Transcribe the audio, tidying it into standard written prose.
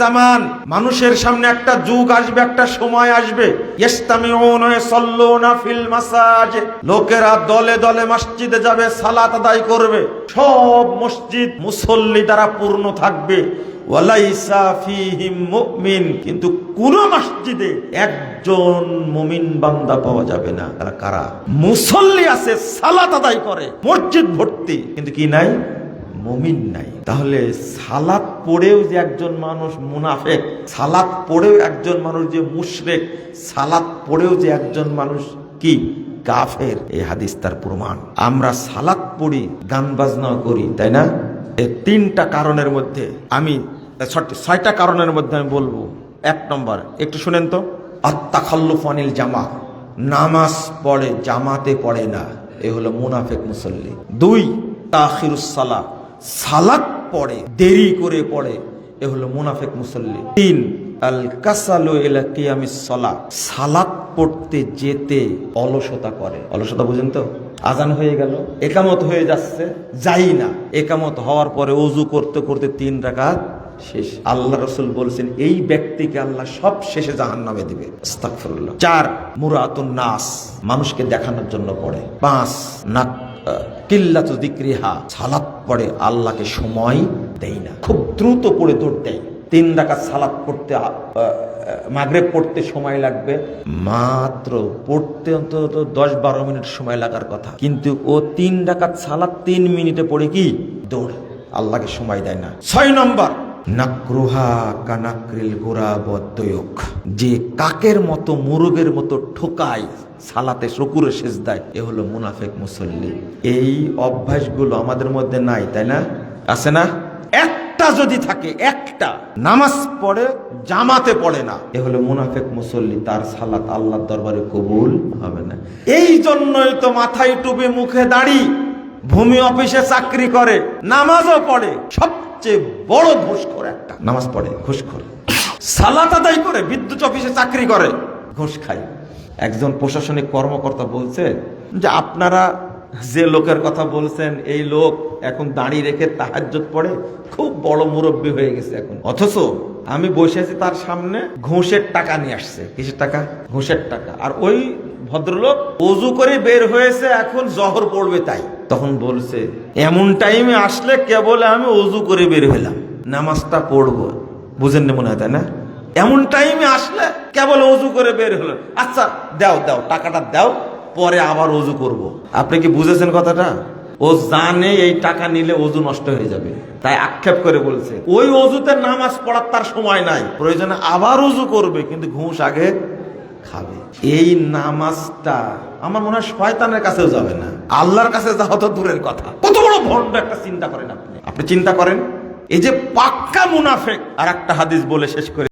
জামান, মানুষের সামনে একটা যুগ আসবে, একটা সময় আসবে, লোকেরা দলে দলে মসজিদে যাবে, সালাত আদায় করবে, সব মসজিদ মুসল্লি দ্বারা পূর্ণ থাকবে, ওয়ালাইসা ফীহিম মুমিন, কিন্তু কোন মসজিদে একজন মুমিন বান্দা পাওয়া যাবে না। তারা কারা? মুসল্লি আছে, সালাত আদায় করে, মসজিদ ভর্তি, কিন্তু কি নাই? মুমিন নাই। তাহলে সালাত পড়েও যে একজন মানুষ মুনাফেক, সালাত পড়েও একজন মানুষ যে মুশরিক, সালাত পড়েও যে একজন মানুষ কি কাফের, এই হাদিস তার প্রমাণ। আমরা সালাত পড়ি, গান বাজনা করি, তাই না? এই তিনটা কারণের মধ্যে আমি 6টা কারণের মধ্যে আমি বলবো। 1 নম্বর, একটু শুনেন তো, আত-তাখাল্লুফ আনিল জামা, নামাজ পড়ে জামাতে পড়ে না, এ হলো মুনাফেক মুসল্লি। 2, তাখিরুস সালাহ, সালাত পড়ে দেরি করে পড়ে, এ হলো মুনাফেক মুসল্লি। 3, আল কাসালু ইলা কিয়ামিস সালাহ, সালাত পড়তে যেতে অলসতা করে। অলসতা বুঝেন তো? আজান হয়ে গেল, একামত হয়ে যাচ্ছে, যাই না, একামত হওয়ার পরে ওযু করতে করতে 3 রাকাত শেষ। আল্লাহ রাসূল বলছেন এই ব্যক্তিকে আল্লাহ সব শেষে জাহান্নামে দিবে। আস্তাগফিরুল্লাহ। 4, মুরাতুন নাস, মানুষকে দেখানোর জন্য পড়ে। 5, কিল্লাতু যিকরিহা, সালাত পড়ে আল্লাহকে সময় দেয় না, খুব দ্রুত পড়ে দৌড় দেয়। 3 রাকাত সালাত পড়তে, মাগরিব পড়তে সময় লাগবে মাত্র, পড়তে অন্তত 10-12 মিনিট সময় লাগার কথা, কিন্তু ও 3 রাকাত সালাত 3 মিনিটে পড়ে কি দৌড়, আল্লাহকে সময় দেয় না। 6 নম্বর, নাকরুহা কানাকরিল গুরাব ওয়াদ-দুয়ুক, যে কাকের মতো মুরগের মতো ঠোকায় সালাতে, রুকুরে সিজদায়, এ হলো মুনাফিক মুসল্লি। এই অভ্যাসগুলো আমাদের মধ্যে নাই, তাই না? আছে না? একটা যদি থাকে, একটা নামাজ পড়ে জামাতে পড়ে না, এ হলো মুনাফিক মুসল্লি, তার সালাত আল্লাহর দরবারে কবুল হবে না। এই জন্যই তো মাথায় টুপি, মুখে দাড়ি, ভূমি অফিসে চাকরি করে, নামাজও পড়ে, সবচেয়ে বড় ঘুষখোর একটা, নামাজ পড়ে ঘুষখোর, সালাত আদায় করে, বিদ্যুৎ অফিসে চাকরি করে, ঘুষ খায়। একজন প্রশাসনিক কর্মকর্তা বলছে যে আপনারা যে লোকের কথা বলছেন, এই লোক এখন দাঁড়ি রেখে তাহাজ্জুদ পড়ে, খুব বড় মুরব্বী হয়ে গেছে এখন, অথচ আমি বসে আছি তার সামনে, ঘুষের টাকা নিয়ে আসছে। কিসের টাকা? ঘুষের টাকা। আর ওই ভদ্রলোক ওযু করে বের হয়েছে, এখন জহর পড়বে তাই। তখন বলছে এমন টাইমে আসলে কেবল আমি ওযু করে বের হলাম, নামাজটা পড়বো, বুঝেন না মনে হয়, তাই না? এমন টাইমে আসলে কেবল ওযু করে বের হলো, আচ্ছা দাও দাও টাকাটা দাও, পরে আবার ওযু করব। আপনি কি বুঝেছেন কথাটা? ও জানে এই টাকা নিলে ওযু নষ্ট হয়ে যাবে, তাই আক্ষেপ করে বলছে ওই ওযুতে নামাজ পড়ার তার সময় নাই, প্রয়োজনে আবার ওযু করবে, কিন্তু ঘুষ আগে খাবে। এই নামাজটা আমার মনে হয় শয়তানের কাছেও যাবে না, আল্লাহর কাছে যাওয়া তো দূরের কথা। কত বড় ভণ্ড একটা চিন্তা করেন আপনি চিন্তা করেন, এই যে পাক্কা মুনাফিক। আর একটা হাদিস বলে শেষ করে